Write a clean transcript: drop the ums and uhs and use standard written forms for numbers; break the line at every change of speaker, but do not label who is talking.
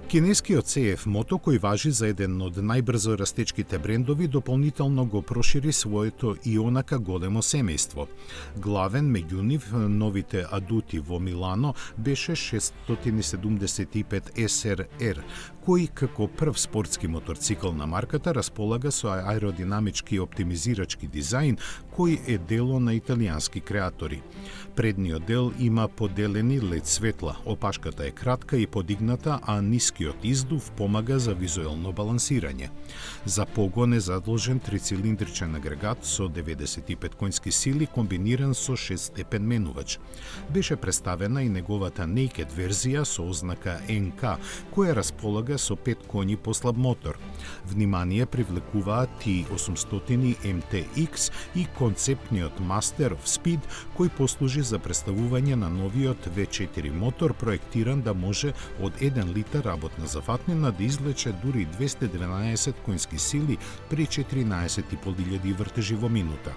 Кинескиот CF Moto, кој важи за еден од најбрзо растечките брендови, дополнително го прошири своето и онака големо семејство. Главен меѓу нив новите адути во Милано беше 675 SRR, кој како прв спортски моторцикл на марката располага со аеродинамички и оптимизирачки дизајн, кој е дело на италијански креатори. Предниот дел има поделени LED светла, опашката е кратка и подигната, а нискиот издув помага за визуелно балансирање. За погон е задолжен трицилиндричен агрегат со 95 конски сили комбиниран со 6-степен менувач. Беше представена и неговата Naked верзија со ознака NK, која располага со 5 коњи послаб мотор. Внимание привлекуваат T800 MTX и концептниот Master of Speed, кој послужи за представување на новиот V4 мотор, проектиран да може од 1 литар работна зафатнина да извлече дури 212 конски сили при 14.500 вртежи во минута.